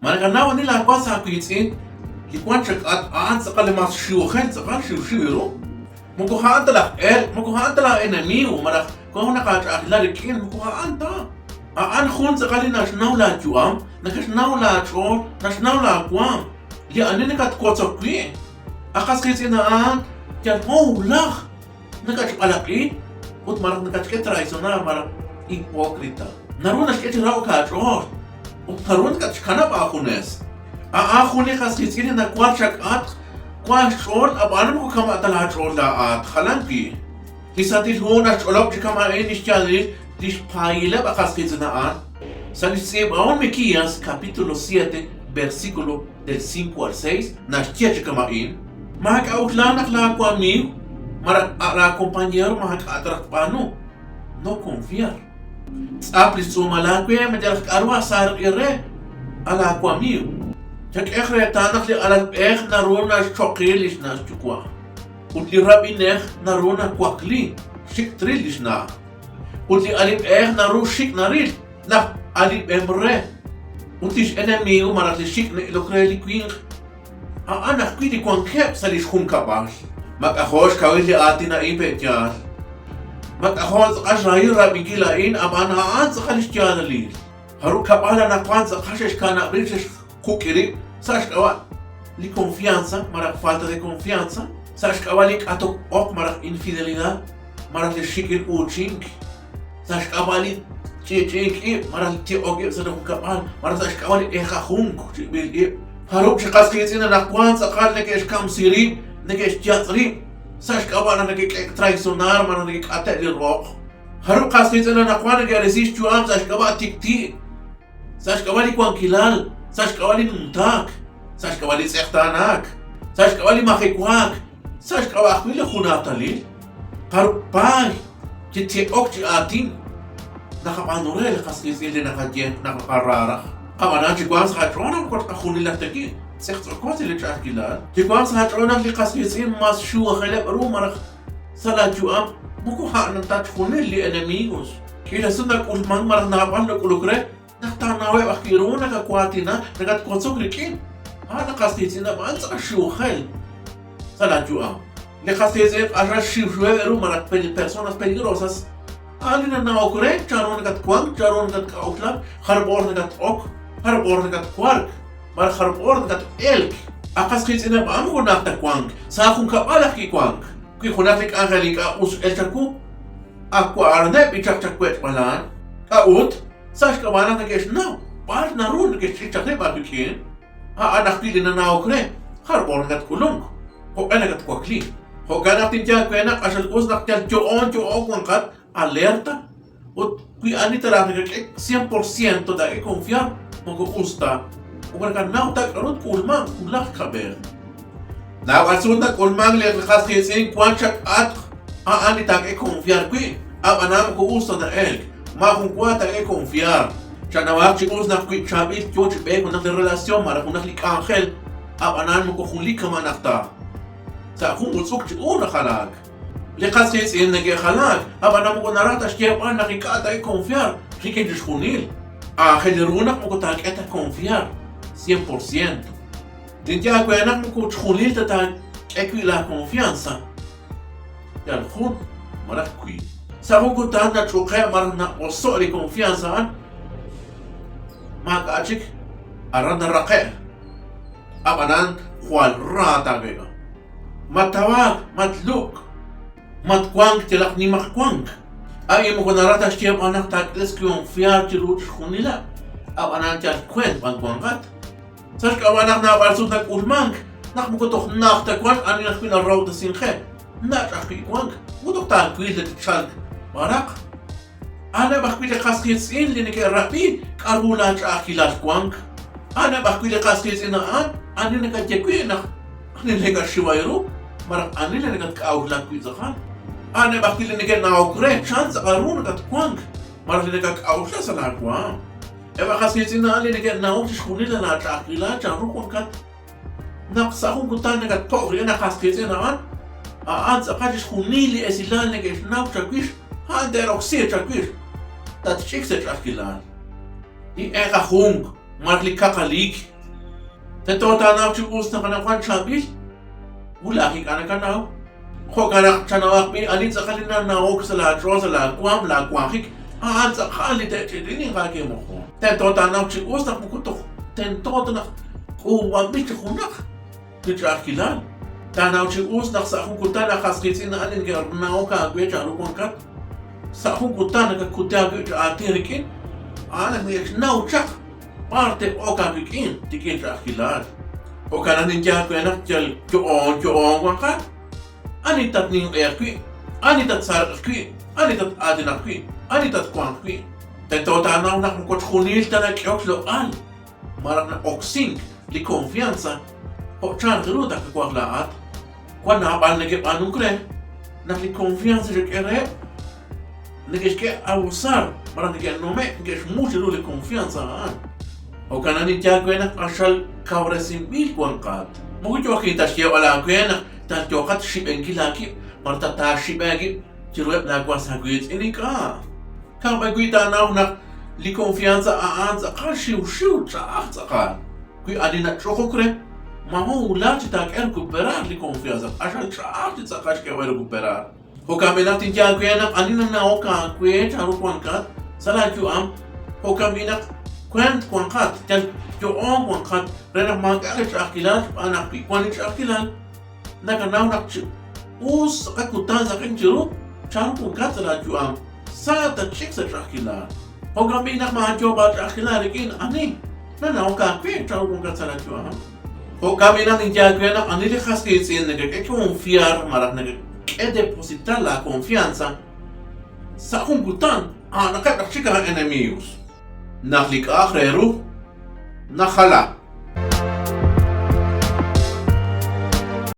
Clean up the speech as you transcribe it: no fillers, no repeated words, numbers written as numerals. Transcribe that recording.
Marikana nila kwa sa kuitsin likuan chak at sakal mas shiuhen sakal shiu mukuhaan tala enemigo marak kung nakachakilari kin mukuhaan ta aan khun sakali national la juam national la chon national la kwam li anene kat kotsokwi akas kitsinaan yan lach nakachkalaki ut marak nakachketraisona marak hipokrita narunas ketirao kachor ut narun kachkana ba khunes akhuni khas kitsin na kwachak at kwashol abanam ko kama tala chol la at khalanki kisatil hona cholok kama inishchali dispaila ba khas kitsinaan Salisib aún Mequías capítulo 7 versículo del 5 al 6 naschia kamain mak outlanak la kwami mara compañero mak atrak pano no confiar apli sumalakwe medel arwa sar ire ala kwami jak ekhre tanak li ala ekh naruna chokilish na chukwa utli rabinekh naruna kwakli shiktrilish na utli alip ekh naru shik naril na alip emre utish enemigo marat shik ne lokreli kwing ana kwidi kwan kep salish khum kabash mak akhosh kawili atina ipetjar mak akhoz ashraira bigila in abana an khalish jalali haru kabala na kwanza khashish kana brish kukiri sash kawa li confianza marak falta de confianza sash kawali atok ok marak infidelidad marak shikil uching sash kawali Cik marah ti oge sedang kapal marah sa kawali khung bil haruk shqas kitsina na kwan sa qal nekesh kam siri nekesh jatri sash kawana nekek traisonar marah nekek atta li roq haruk qas kitsina na kwan ge resist juam sash kawa tikti sash kawali kwan kilal sash kawali numtak sash kawali sextanak sash kawali mahikwak sash kawa khwil khunatali haruk pai ti ok atin nakapanurel kasi sila nakadyen nakakarara kamana jigwan sa hatrona ko akhuni lahtaki sektor ko sila chakilal jigwan sa hatrona li kasi sin mas shuwa khalab rumar sala juam buku hanan tat khuni li enemigos kila sunna kul man mar naban ko lukre nahtanawe akhiruna ka kwatina nagat kotsokrikin ana kasi sin man sa shuwa khal sala juam li kasi sin ajra shuwa rumar personas peligrosas alina na okre charon gat kwang charon gat outla kharbor gat ok kharbor gat kwark mar kharbor gat elk akas khitsina am gonakta kwang sa khun ka balak ki kwang ki khunafik angelika us elchaku akwa arne bichak chakwet malan out sash ka wana na kesh no par na run ke chikchakne ba bikin anak ti na okre kharbor gat kulung ko ana gat kwakli ho ganak tin ja kwena asal us nak tel jo on kat alerta o qui ani tarafika que 100% da que confiar mogo usta o para nauta karot kulman kulak kaber na wasunda kulman le khas khisen kwanchak at ani ta que confiar qui abanam ko usta da el ma kun kwata que confiar chana wa chi usna qui chabil joch be con la relación mara con lik angel abanam ko khuli kama nakta sa khum usuk chi una khalak لقد إن جي خلاك أبا أنا مقول نرات أشتيا بان نقيقات أي كونفيار ريكي جشخونيل خليرونك مقول تاك أتا كونفيار 100% دينتي أكو أنك مقول تخونيل تتاك أكوي لا كونفيانسا يالخون مرات كوي سابو قلت أنت تشوقي مرنا وصولي كونفيانسا ما قاعدك أرانا الرقاء أبا نان خوال راتا بيغا ما تواك ما تلوك mat kwang tilak ni makwang ay mo konarata shtiam anak tak es confiar ti lut khunila abanan ta kwen bangwangat sash ka anak na balsut na kulmang nak mo ko nak ta kwan ani nak pina raw da sinche na ta kwang mo to ta kwil de chalk barak ana bakwil qaskis in li nek rapi karula ta akhilat kwang ana bakwil qaskis in an ani nek ta kwin nak ani nek shiwayru marak ani nek ka awla kwil zakhan أنا بقول لك أنا أقرأ شانس قارون كتقوانك مرة لك أوشة سناقوان إذا خسيتنا أنا لك أنا أوشة شخوني لنا تعقيلا جاروكون كت نقصهم كتان لك تقري أنا خسيتنا أنا سأقاش شخوني لي أسيلان لك إشناو شاكويش هان ديروكسير شاكويش تاتشيك سيتشاكيلان دي إيغا خونك مرة لك كاقاليك Tetotanaw chibus na kanakwan chabil. Ulaki ka na kanaw. Ko kanak chanawak mi alin sa kalina na ok sa latro sa lakwam lakwakik. Sa kalit din yung kaki mo ko. Tetotanaw chibus na pukutok. Tetotanaw kuwabit sa kunak. Kitrakilal. Tanaw chibus na sa akong kuta na kaskitsin na alin kaya na o kagwe cha rupon kat. Sa akong kuta na kakutagwe cha atirikin. May naw chak. Parte o kakikin, tikin sa akilan. O kananin dyan ko anak dyan, kyoong waka. Anitat ning erkwi, anitat sarkwi, anitat adinakwi, anitat kwangkwi. Tetotanaw na kung kutkunil tanak yoksloan. Marak na oksing, li konfiansa. O chan kiruda kakwaglaat. Kwa napal nagip anong kre, na li konfiansa siya kere. Nagis ke awsar, marak nagis nome, nagis musiru li konfiansa. O kananin dyan ko anak asal kawresin bil kwangkat. Mugo kita siya wala ko anak. Tatyokat shibeng kilaki. Martata shibegi. Jiruep na kwa sa guyit ini ka. Kapag tanaw na li konfiansa sa ka shiw sa ka. Kuy adi na choko kre. Mahula chita ka recuperar li konfiansa. Asal sa ka shka wa recuperar. O kami natin dyan ko anak anina na o ka kuy charu kwangkat. Saladyo o kami nak kwent kwangkat, dan joong kwangkat, renak mag-alit sa akilan, anak pikwanit sa akilan, nakanaw us kakutan sa aking jiro, chan kwangkat sa lajuam, sa tatchik sa akilan. O kami nak mahajoba sa akilan, rikin, ani, nanaw kakwe, chan kwangkat sa lajuam. O kami nak injagwe na, ani likas kitsin, nagkakonfiar, marak nagkadepositar la konfiansa, sa akong kutan, nakatachika ang enemigos. Naklik akrero, nakala.